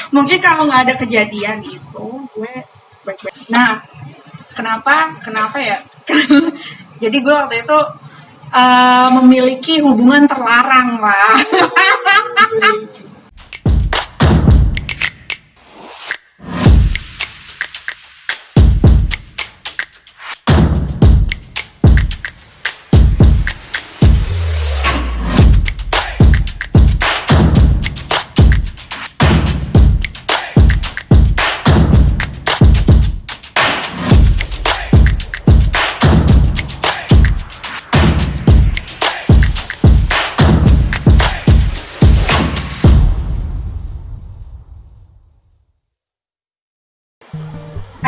Mungkin kalau nggak ada kejadian itu, gue baik-baik. Nah, kenapa ya? Jadi gue waktu itu memiliki hubungan terlarang lah.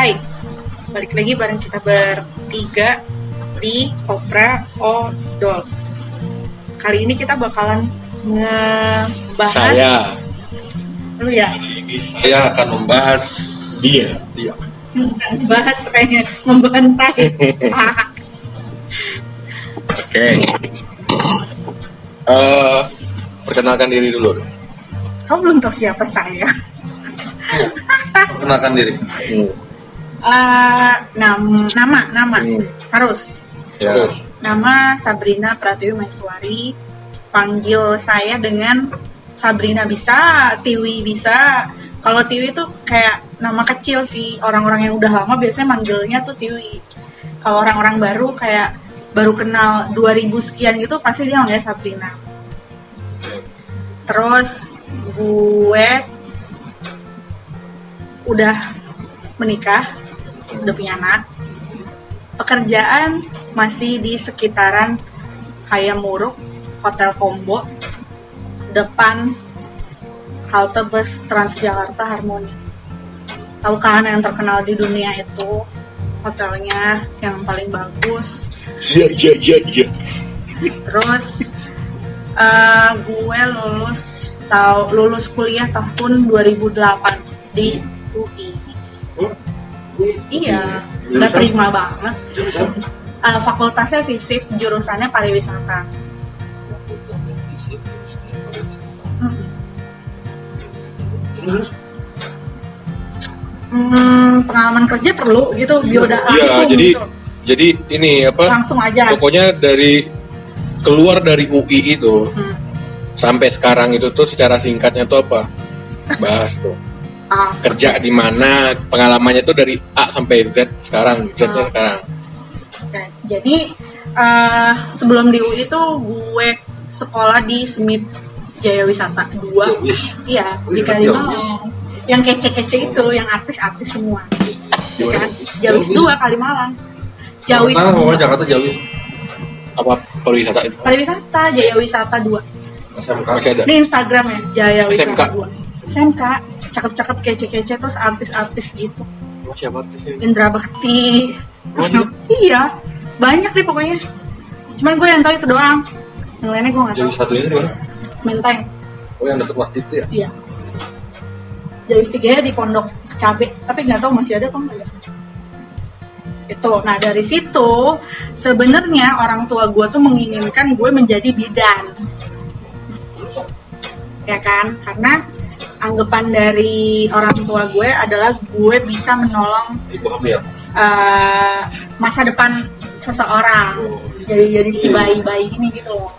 Hai, balik lagi bareng kita bertiga di Opera Odol. Kali ini kita bakalan ngebahas. Lu ya? Saya akan membahas dia. Membahas kayaknya, membantai. Oke. Perkenalkan diri dulu. Kamu belum tahu siapa saya? Perkenalkan diri. Nama harus. Ya. Nama Sabrina Pratiwi Maiswari. Panggil saya dengan Sabrina bisa, Tiwi bisa. Kalau Tiwi tuh kayak nama kecil sih. Orang-orang yang udah lama biasanya manggilnya tuh Tiwi. Kalau orang-orang baru kayak baru kenal 2000 sekian gitu pasti dia manggilnya Sabrina. Terus gue udah menikah, udah punya anak. Pekerjaan masih di sekitaran Hayamuruk, Hotel Combo, depan halte bus Transjakarta Harmoni. Tahu kan yang terkenal di dunia itu, hotelnya yang paling bagus. Iya. Terus gue lulus kuliah tahun 2008 di UI. Iya, nggak terima banget. Fakultasnya fisik, jurusannya pariwisata. Pengalaman kerja perlu gitu, bioda langsung. Iya, jadi ini apa? Langsung aja. Pokoknya keluar dari UI itu sampai sekarang itu tuh secara singkatnya tuh apa? Bahas tuh. Kerja di mana, pengalamannya tuh dari A sampai Z sekarang, Z-nya sekarang. Oke. Jadi sebelum di UI tuh gue sekolah di SMIP Jaya Wisata 2. Iya, di Kalimalang. Yang kece-kece itu, yang artis-artis semua. Ya kan? Jawis 2 Kalimalang. Jawis. Mana Jakarta Jawis? Apa pariwisata itu? Pariwisata Jaya Wisata 2. SMK masih ada. Di Instagram ya, Jaya Wisata SMK. 2. SMK, cakep-cakep kece-kece terus artis-artis gitu. Siapa artisnya? Indra Bekti. Iya, banyak nih pokoknya. Cuman gue yang tahu itu doang. Yang lainnya gue nggak tahu. Jawis satu ini di mana? Menteng. Oh, yang dekat masjid itu ya? Iya. Jawis 3 di Pondok Cabe, tapi nggak tahu masih ada apa enggak ya. Itu. Nah dari situ sebenarnya orang tua gue tuh menginginkan gue menjadi bidan. Ya kan? Karena anggapan dari orang tua gue adalah gue bisa menolong masa depan seseorang. Jadi si bayi-bayi ini gitu loh.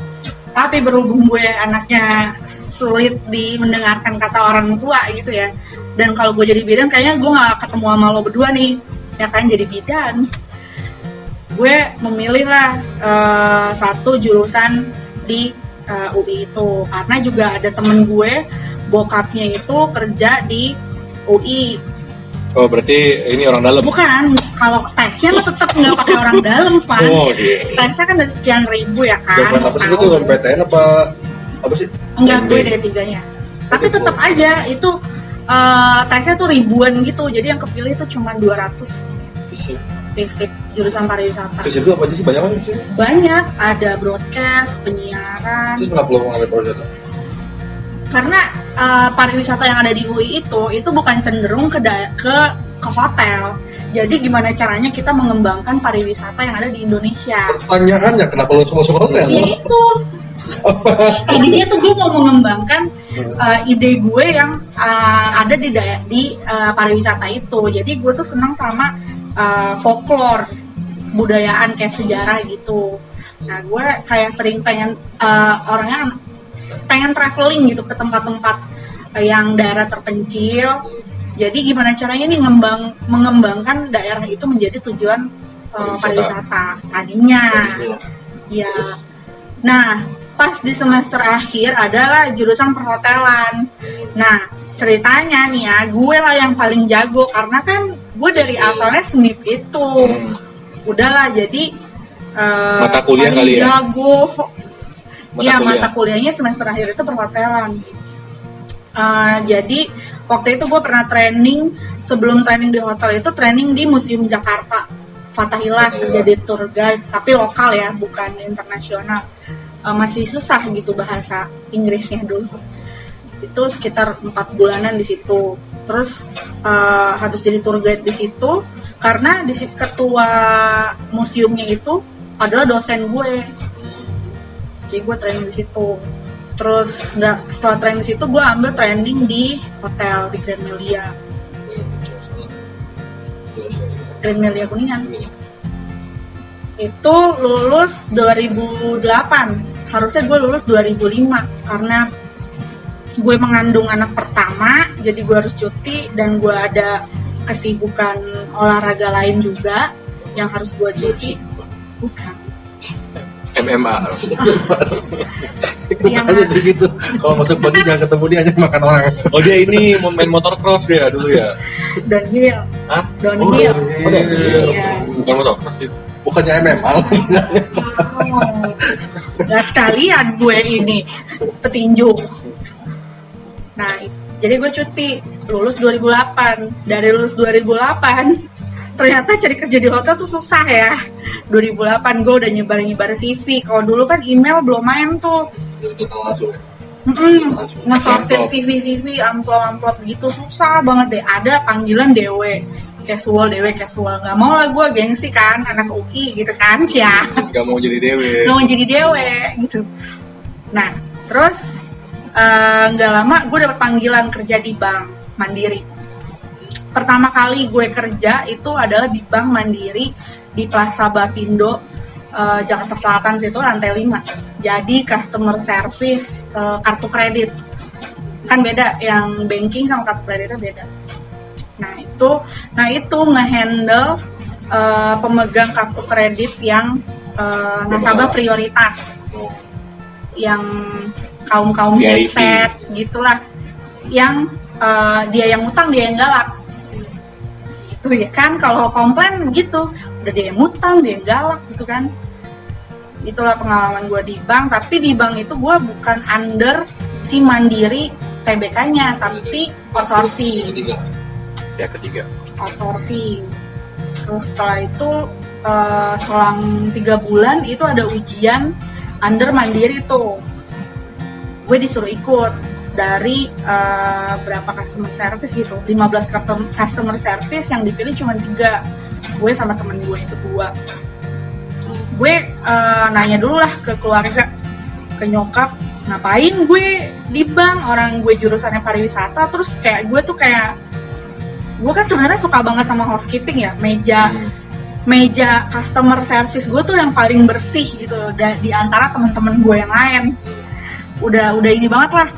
Tapi berhubung gue anaknya sulit mendengarkan kata orang tua gitu ya. Dan kalau gue jadi bidan kayaknya gue gak ketemu sama lo berdua nih. Ya kan jadi bidan. Gue memilih lah satu jurusan di UI itu. Karena juga ada temen gue, bokapnya itu kerja di UI. Oh berarti ini orang dalam? Bukan, kalau tesnya mah tetap nggak pakai orang dalam, Van. Oh iya. Tesnya kan dari sekian ribu ya kan. Jawaban apa sih itu? PTN apa sih? Enggak, gue D3-nya. Tapi tetap aja itu tesnya tuh ribuan gitu. Jadi yang kepilih itu cuma 200. Fisik jurusan pariwisata. Fisik itu apa aja sih? Banyak kan sih? Banyak, ada broadcast, penyiaran. Terus kenapa lo mengambil pariwisata? Karena pariwisata yang ada di UI itu bukan cenderung ke hotel. Jadi gimana caranya kita mengembangkan pariwisata yang ada di Indonesia? Pertanyaannya kenapa lo masuk hotel? Ya itu Idenya tuh gue mau mengembangkan ide gue yang ada di pariwisata itu. Jadi gue tuh senang sama folklore, budayaan kayak sejarah gitu. Nah gue kayak sering pengen orangnya pengen traveling gitu ke tempat-tempat yang daerah terpencil. Jadi gimana caranya nih mengembangkan daerah itu menjadi tujuan pariwisata tadinya. Ya. Nah, pas di semester akhir adalah jurusan perhotelan. Nah, ceritanya nih ya, gue lah yang paling jago karena kan gue dari asalnya SMIP itu. Udahlah, jadi mata kuliah kali ya. Jago. Mata kuliahnya semester akhir itu perhotelan. Jadi waktu itu gue pernah training, sebelum training di hotel itu training di Museum Jakarta, Fathahillah, jadi tour guide, tapi lokal ya, bukan internasional. Masih susah gitu bahasa Inggrisnya dulu. Itu sekitar 4 bulanan di situ. Terus habis jadi tour guide di situ, karena di situ ketua museumnya itu adalah dosen gue. Jadi gue training di situ. Terus setelah training di situ gue ambil training di hotel di Grand Melia Kuningan. Itu lulus 2008. Harusnya gue lulus 2005 karena gue mengandung anak pertama, jadi gue harus cuti dan gue ada kesibukan olahraga lain juga yang harus gue cuti. Bukan. MMA. Yang Aja gitu. Kalau masuk pagi jangan ketemu dia, hanya makan orang. Oh dia ini mau main motocross dia dulu ya? downhill. Hah? Downhill. Iya. Bukan motocross itu. Bukannya MMA. Gak sekalian gue ini petinju. Nah, jadi gue cuti lulus 2008. Dari lulus 2008 ternyata cari kerja di hotel tuh susah ya. 2008 gue udah nyebar CV. Kalau dulu kan email belum main tuh. Ngesortir CV, amplop gitu susah banget deh. Ada panggilan DW casual, nggak mau lah gue, gengsi kan, anak UI gitu kan ya. Nggak mau jadi DW gitu. Nah terus nggak lama gue dapet panggilan kerja di Bank Mandiri. Pertama kali gue kerja itu adalah di Bank Mandiri di Plaza Bapindo, Jakarta Selatan situ, lantai 5. Jadi customer service kartu kredit. Kan beda, yang banking sama kartu kreditnya beda. Nah itu ngehandle pemegang kartu kredit yang nasabah prioritas. Yang kaum jet set gitulah. Yang dia yang utang, dia yang galak. Itu ya kan, kalau komplain gitu, udah dia yang utang, dia yang galak gitu kan. Itulah pengalaman gue di bank. Tapi di bank itu gue bukan under si Mandiri TBK-nya, tapi outsourcing. Ketiga. Outsourcing. Terus setelah itu selang 3 bulan itu ada ujian under Mandiri tuh. Gue disuruh ikut dari berapa customer service gitu, 15 customer service, yang dipilih cuma 3, gue sama temen gue itu 2. Gue nanya dulu lah ke keluarga, ke nyokap, ngapain gue di bank, orang gue jurusannya pariwisata. Terus kayak gue kan sebenarnya suka banget sama housekeeping ya, meja customer service gue tuh yang paling bersih gitu di antara teman-teman gue yang lain. Udah ini banget lah,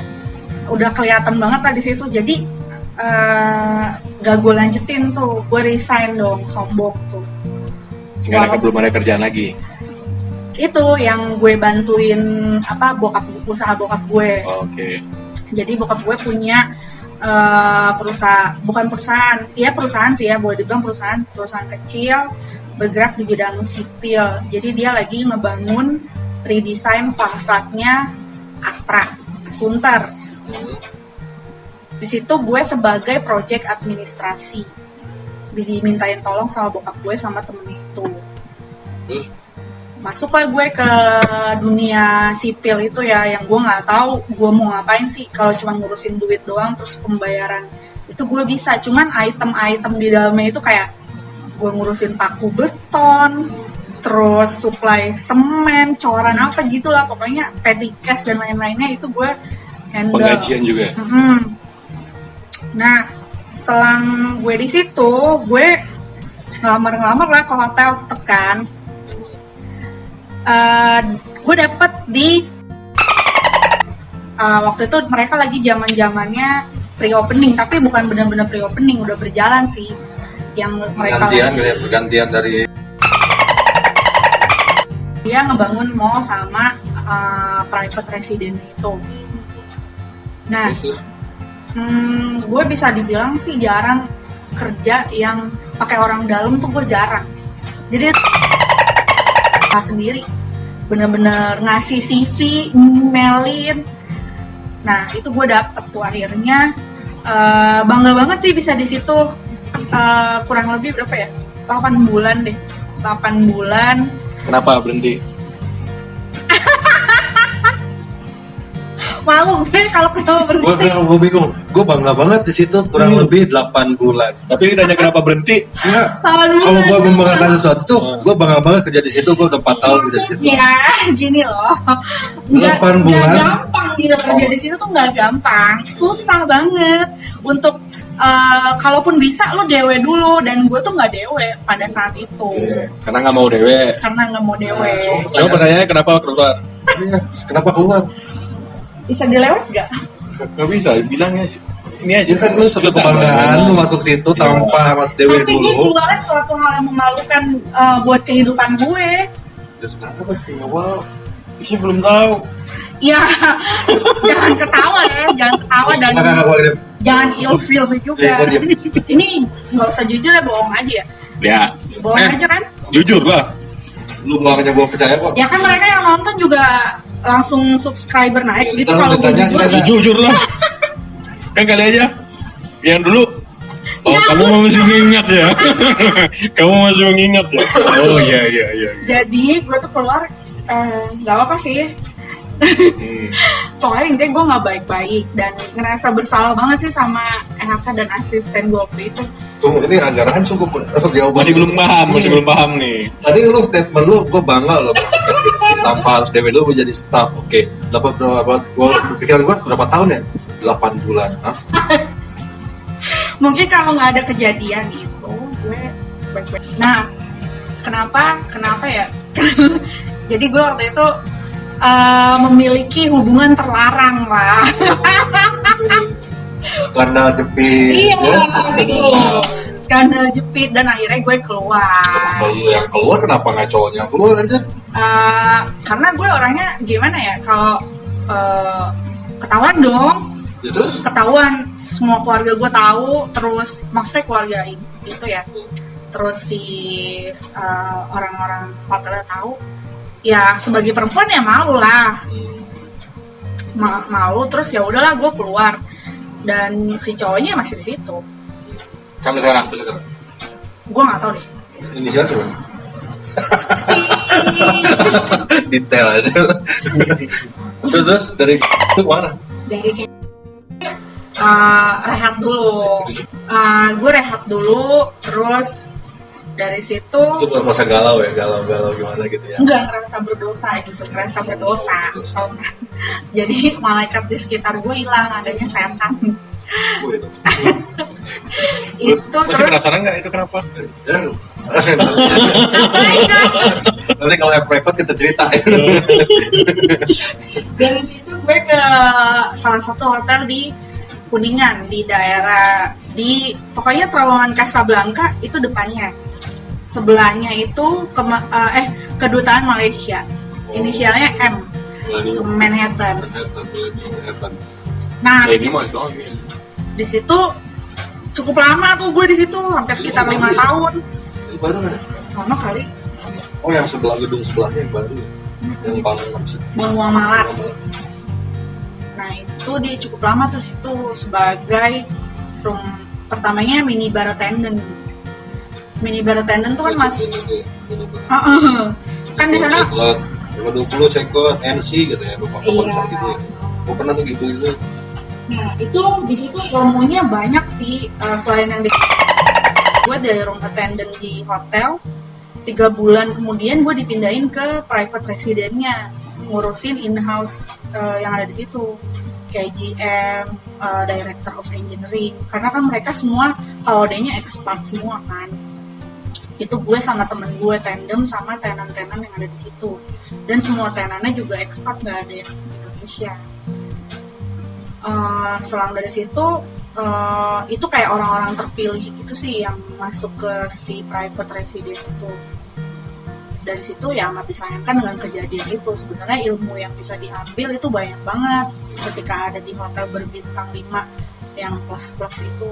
udah kelihatan banget lah di situ. Jadi gak gue lanjutin tuh, gue resign dong, sombong tuh. Karena belum ada kerjaan lagi. Itu yang gue bantuin usaha bokap gue. Oke. Jadi bokap gue punya perusahaan sih ya, boleh dibilang perusahaan kecil bergerak di bidang sipil. Jadi dia lagi ngebangun redesign fasadnya Astra Sunter. Di situ gue sebagai project administrasi, dimintain tolong sama bokap gue sama temen itu. Terus Masuklah gue ke dunia sipil itu ya, yang gue nggak tahu gue mau ngapain sih. Kalau cuma ngurusin duit doang, terus pembayaran itu gue bisa. Cuman item-item di dalamnya itu kayak gue ngurusin paku beton, terus supply semen, coran apa gitulah, pokoknya petty cash dan lain-lainnya itu gue handle. Penggajian juga. Nah, selang gue di situ, gue ngelamar lah ke hotel tetep kan. Gue dapet di waktu itu mereka lagi zamannya pre-opening, tapi bukan benar-benar pre-opening, udah berjalan sih. Yang mereka pergantian dari dia ngebangun mall sama private resident itu. Nah, gue bisa dibilang sih jarang kerja yang pakai orang dalam tuh, gue jarang. Jadi sendiri bener-bener ngasih CV, emailin. Nah itu gue dapet tuh akhirnya. Bangga banget sih bisa di situ. Kurang lebih berapa ya? 8 bulan deh. 8 bulan. Kenapa berhenti? Malu gue kalau pertama berhenti. Gue bingung. Gue bangga banget di situ kurang lebih 8 bulan. Tapi ditanya kenapa berhenti? Enggak. Kalau gue membanggakan sesuatu tuh, gue bangga banget kerja di situ. Gue udah 4 tahun kerja di situ. Ya, gini loh. 8 bulan. Nggak gampang gitu kerja di situ tuh, nggak gampang. Susah banget untuk kalaupun bisa lo dewe dulu, dan gue tuh nggak dewe pada saat itu. Karena nggak mau dewe. Karena nggak mau dewe. Coba pertanyaannya kenapa keluar? Iya, kenapa keluar? Bisa dilewat nggak? Nggak bisa, bilangnya aja. Ini aja. Jadi kan lu suatu kebanggaan lu masuk situ tanpa mas dewe Tapi dulu. keluarnya suatu hal yang memalukan buat kehidupan gue. Ya sebenarnya apa sih awal? Isi belum tahu. Ya, jangan ketawa ya, jangan ketawa dan jangan ilfeel juga. Ini nggak usah jujur ya, bohong aja ya. Ya. Bohong aja kan? Jujur lah. Lu makanya gua percaya kok. Ya kan mereka yang nonton juga langsung subscriber naik gitu kalau gue jujur lah. Kan kali aja yang dulu. Oh, ya, kamu masih mengingat ya? Kamu masih mengingat ya? Oh iya. Jadi gue tuh keluar nggak apa sih. Pokoknya intinya gue nggak baik-baik dan ngerasa bersalah banget sih sama EHK dan asisten gue waktu itu. Tunggu, ini anggaran cukup jauh. Masih belum paham nih. Tadi lu statement lu, gue bangga loh tanpa harus DW dulu gue jadi staff. Oke, dapat berapa? Pikiran gue berapa tahun ya? 8 bulan. Hah? Mungkin kalau nggak ada kejadian itu, gue baik-baik. Nah, kenapa ya? Jadi gue waktu itu memiliki hubungan terlarang lah. Skandal jepit. Iya, skandal jepit dan akhirnya gue keluar. Yang keluar kenapa nggak cowoknya yang keluar aja? Karena gue orangnya gimana ya, kalau ketahuan dong. Ya, terus? Ketahuan, semua keluarga gue tahu, terus maksudnya keluarga itu ya, terus si orang-orang hotelnya tahu. Ya sebagai perempuan ya malu lah, malu, terus ya udahlah gue keluar dan si cowoknya masih di situ. Sampai sekarang? Gue nggak tahu deh. Inisial coba. Detail aja. Terus dari itu mana? Dari rehat dulu. Gue rehat dulu, terus dari situ itu masa galau gimana gitu ya? Enggak ngerasa berdosa gitu, jadi malaikat di sekitar gue hilang, adanya setan. Itu masih penasaran nggak itu kenapa? Nanti kalau private kita ceritain. Dari situ gue ke salah satu hotel di Kuningan, di daerah pokoknya terowongan Casablanca itu depannya. Sebelahnya itu kedutaan Malaysia. Inisialnya M. Manhattan. Nah, di situ cukup lama tuh gue di situ, hampir sekitar 5 tahun. Itu baru kan? Lama kali. Oh, yang gedung sebelahnya yang baru. Yang Bang Muamalat. Nah, itu dia cukup lama tuh situ sebagai room pertamanya mini bar attendant. Mini bar attendant tuh kan masih kan di sana 20 cekot NC gitu ya, lupa gitu ya. Gue pernah tuh gitu. Nah, itu di situ ilmunya banyak sih, selain yang gue dari room attendant di hotel, 3 bulan kemudian gue dipindahin ke private residence-nya, ngurusin in-house yang ada di situ, kayak GM, Director of Engineering, karena kan mereka semua HOD-nya expat semua kan. Itu gue sama temen gue tandem sama tenan-tenan yang ada di situ, dan semua tenannya juga expat, nggak ada yang Indonesia. Selang dari situ itu kayak orang-orang terpilih gitu sih yang masuk ke si private residence itu. Dari situ ya amat disayangkan dengan kejadian itu. Sebenarnya ilmu yang bisa diambil itu banyak banget ketika ada di hotel berbintang 5 yang plus-plus itu.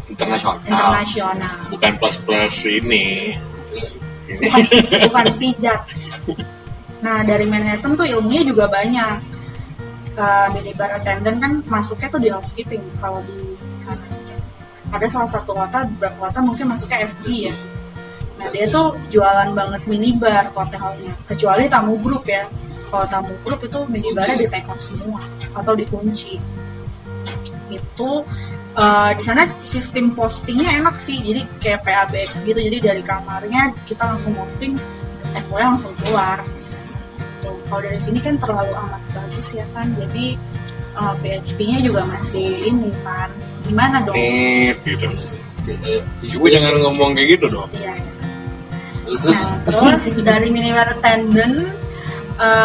Internasional. Bukan plus-plus ini. Bukan pijat. Nah, dari Manhattan tuh ilmunya juga banyak. Minibar attendant kan masuknya tuh di housekeeping kalau di sana. Ada salah satu hotel, beberapa hotel mungkin masuknya FB ya. Nah, dia tuh jualan banget minibar hotelnya, kecuali tamu grup ya. Kalau tamu grup itu minibarnya di take out semua atau dikunci. Itu di sana sistem postingnya enak sih, jadi kayak PABX gitu. Jadi dari kamarnya kita langsung posting, FOI langsung keluar. Kalau dari sini kan terlalu amat bagus ya kan, jadi VHP-nya juga masih ini kan, gimana dong? Gitu. Ibu jangan ngomong kayak gitu dong. Iya. Nah, terus dari minibar attendant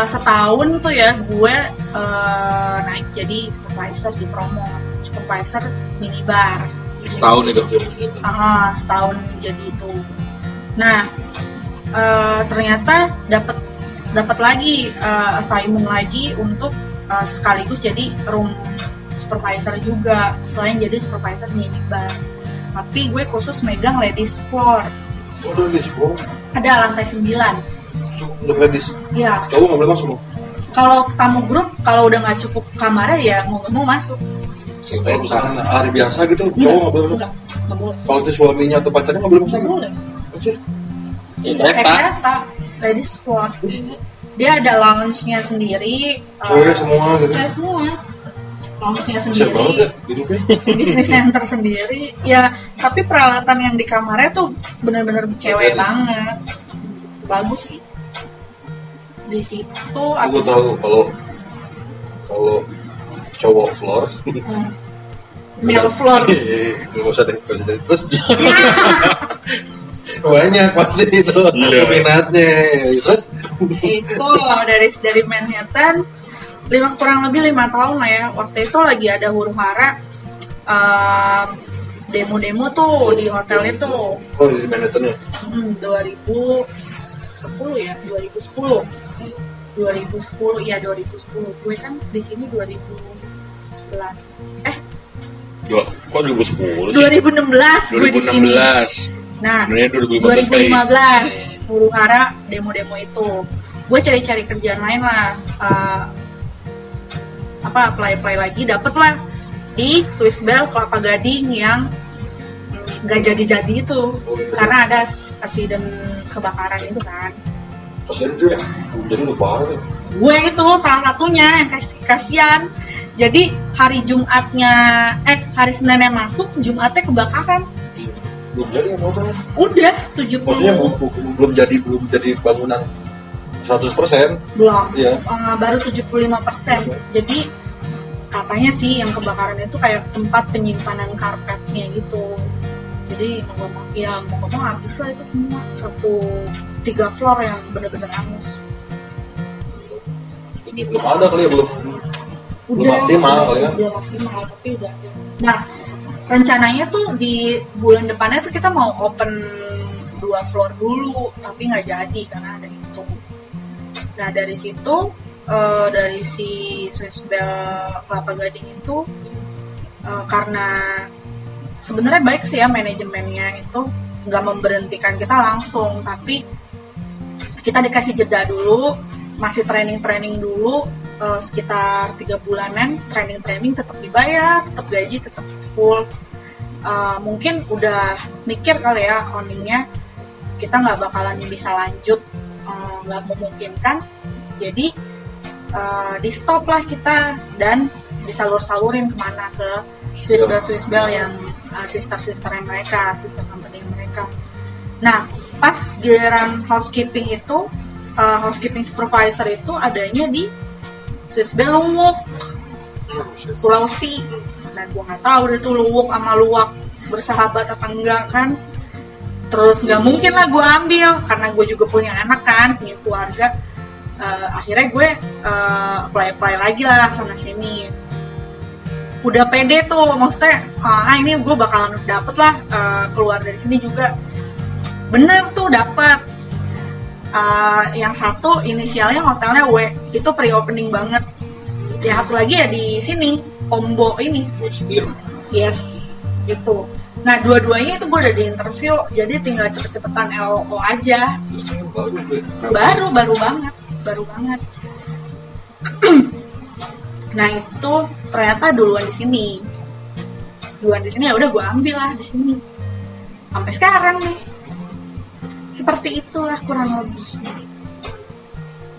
setahun tuh ya gue naik jadi supervisor di promo, supervisor minibar. Setahun itu. Setahun jadi itu. Nah, ternyata dapat lagi assignment lagi untuk sekaligus jadi room supervisor juga selain jadi supervisor minibar. Tapi gue khusus megang ladies floor. Ladies floor? Ada lantai 9. Untuk ladies? Iya. Cowok nggak boleh masuk? Kalau tamu grup, kalau udah nggak cukup kamarnya ya mau masuk. Kalau misalkan hari biasa gitu, cowok nggak boleh masuk? Nggak boleh. Kalau itu suaminya atau pacarnya nggak boleh masuk? Nggak boleh. Anjir. Kereta, ladies floor. Dia ada lounge-nya sendiri. Cewek semua gitu? Cewek semua. Lounge-nya Siap banget ya sendiri. hidupnya. Business center sendiri. Ya, tapi peralatan yang di kamarnya tuh bener-bener cewek banget. Bagus sih. Di situ Aku tahu kalau cowok floor male floor. Gak usah deh. Terus banyak pasti itu peminatnya. Terus itu dari Manhattan kurang lebih 5 tahun lah ya. Waktu itu lagi ada huru-hara demo-demo tuh di hotel itu. Oh, di Manhattan ya? 2010 ya, 2010 ya 2010. Gue kan di sini 2011. Kok 2010 sih? 2016 gue di sini. 2016. Nah, Sebenarnya 2015 huru-hara demo-demo itu. Gue cari-cari kerjaan lain lah. Apply lagi, dapet lah di Swiss Bell Kelapa Gading yang nggak jadi-jadi itu karena ada accident kebakaran itu kan. pas itu ya, jadi lu parah ya. Gue itu salah satunya yang kasihan. Jadi hari Jumatnya, hari Seninnya masuk, Jumatnya kebakaran. Belum jadi ya motornya. Udah 70. Maksudnya belum jadi bangunan 100%. Belum. Iya. Baru 75%. Jadi katanya sih yang kebakaran itu kayak tempat penyimpanan karpetnya gitu. Jadi mau ngomong habis lah itu semua, 3 floor yang bener-bener hangus. Belum ada kali ya, belum maksimal kali ya. Belum maksimal tapi udah. Nah, rencananya tuh di bulan depannya tuh kita mau open 2 floor dulu, tapi nggak jadi karena ada itu. Nah dari situ dari si Swiss Bell Kelapa Gading itu karena sebenarnya baik sih ya manajemennya itu nggak memberhentikan kita langsung, tapi kita dikasih jeda dulu, masih training dulu sekitar 3 bulanan, training tetap dibayar, tetap gaji, tetap full. Mungkin udah mikir kali ya earningnya kita nggak bakalan bisa lanjut, nggak memungkinkan, jadi di stop lah kita dan disalur-salurin kemana, ke Swiss Bell yang sister company mereka. Nah pas giliran housekeeping itu, housekeeping supervisor itu adanya di Swiss Bay Luwuk, Sulawesi. Dan gue nggak tahu deh tuh Luwuk sama Luwak bersahabat apa enggak kan. Terus nggak mungkin lah gue ambil karena gue juga punya anak kan, punya keluarga. Akhirnya gue apply lagi lah sana sini. Udah pede tuh, maksudnya ini gue bakalan dapet lah, keluar dari sini juga. Bener tuh dapet. Yang satu inisialnya hotelnya W, itu pre-opening banget. Yang satu lagi ya di sini, Combo ini. Yes, gitu. Nah dua-duanya itu gue udah di interview, jadi tinggal cepet-cepetan LO aja. Baru banget. Nah itu ternyata duluan di sini ya udah gue ambil lah di sini sampai sekarang nih. Seperti itulah kurang lebih.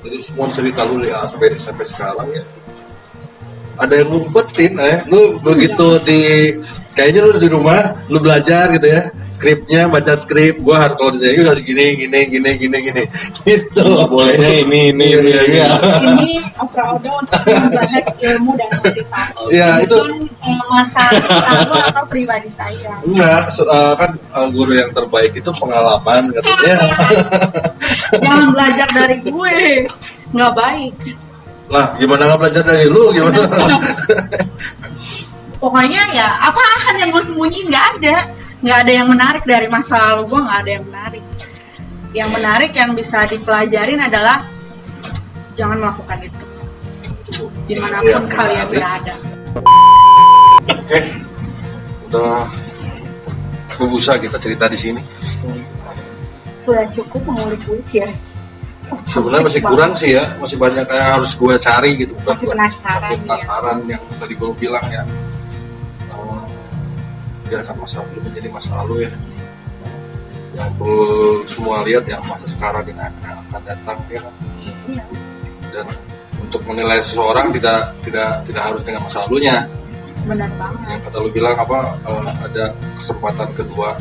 Jadi semua cerita lu ya sampai sekarang ya. Ada yang ngumpetin, lu begitu kayaknya lu di rumah, lu belajar gitu ya, skripnya, baca skrip, gua harus kalau ditanya harus gini, gitu. Bolehnya ini. Iya. Ini obrolan untuk membahas ilmu dan motivasi. Iya, itu masa lalu atau pribadi saya. enggak, kan guru yang terbaik itu pengalaman katanya. Jangan belajar dari gue, nggak baik. Lah, gimana nggak belajar dari lu? Gimana? Pokoknya ya apaan yang gue sembunyiin nggak ada yang menarik dari masa lalu gue, nggak ada yang menarik. Yang menarik yang bisa dipelajarin adalah jangan melakukan itu dimanapun kalian berada. Oke, udah berusaha kita cerita di sini. Sudah cukup mengulik-ulik ya. Sebenarnya masih kurang sih ya, masih banyak yang harus gue cari gitu. Masih penasaran yang tadi gue bilang ya. Biarkan masa lalu menjadi masa lalu ya. Yang perlu semua lihat yang masa sekarang dan yang akan datang ya. Iya. Dan untuk menilai seseorang tidak harus dengan masa lalunya. Benar banget. Yang kata lu bilang ada kesempatan kedua.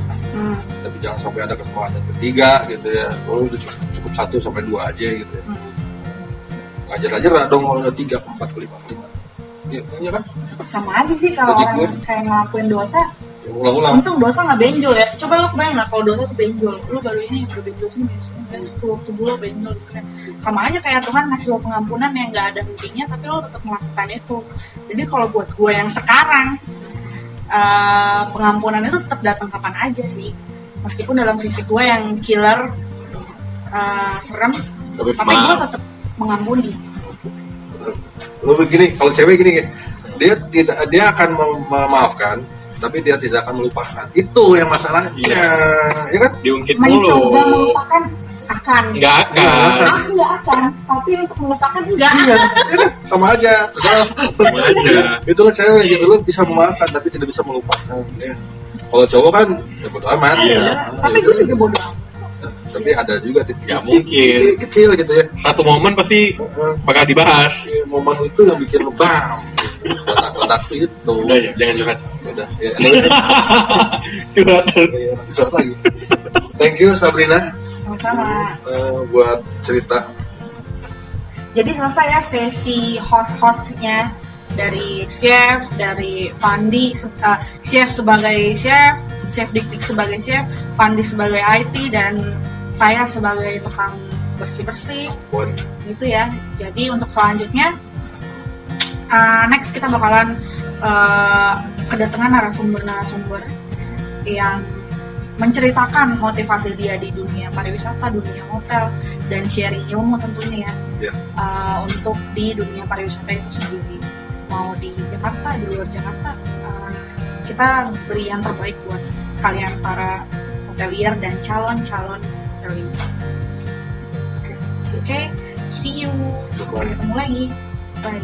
Tapi jangan sampai ada kesempatan ketiga gitu ya. Kalau udah cukup 1 sampai 2 aja gitu ya. Ngajar-ngajar dong kalau udah 3, 4, 5. Iya kan? Sama aja sih kalau orang kayak ngelakuin dosa. Ya, ulang-ulang. Untung dosa nggak benjol ya. Coba lu kebayang nggak kalau dosa tuh benjol. Lu baru ini udah benjol sini, tubuh lo benjol gitu kan. Sama aja kayak Tuhan ngasih lo pengampunan yang nggak ada hentinya, tapi lo tetap melakukan itu. Jadi kalau buat gue yang sekarang, pengampunan itu tetap datang kapan aja sih. Meskipun dalam fisik gue yang killer, serem, tapi gue tetap mengampuni. Lu begini, kalau cewek gini, dia akan memaafkan, tapi dia tidak akan melupakan. Itu yang masalahnya, ya kan? Diungkit mulu. Mencoba melupakan akan. Nggak akan. Aku nggak akan, tapi untuk melupakan enggak. Iya, sama aja. Itulah cewek gitu, lu bisa memaafkan tapi tidak bisa melupakan. Ya. Kalau cowok kan, ya bodo amat. Tapi gue juga bodo amat. Tapi ada juga ya mungkin kecil gitu ya. Satu momen pasti bakal dibahas. Momen itu yang bikin lu bam. Ledak itu. Udah ya, jangan curhat. Udah. Ya, curhat lagi. Thank you Sabrina. Sama-sama. Buat cerita. Jadi selesai ya sesi host-hostnya dari chef, dari Fandi, chef sebagai chef Dik sebagai chef, Fandi sebagai IT, dan saya sebagai tukang bersih-bersih. Gitu ya. Jadi untuk selanjutnya, next kita bakalan kedatangan narasumber yang menceritakan motivasi dia di dunia pariwisata, dunia hotel, dan sharing ilmu tentunya ya. Untuk di dunia pariwisata itu sendiri. Mau di Jakarta, di luar Jakarta, kita beri yang terbaik buat kalian para hotelier dan calon-calon hotelier. Oke, see you. Sampai ketemu lagi. Bye.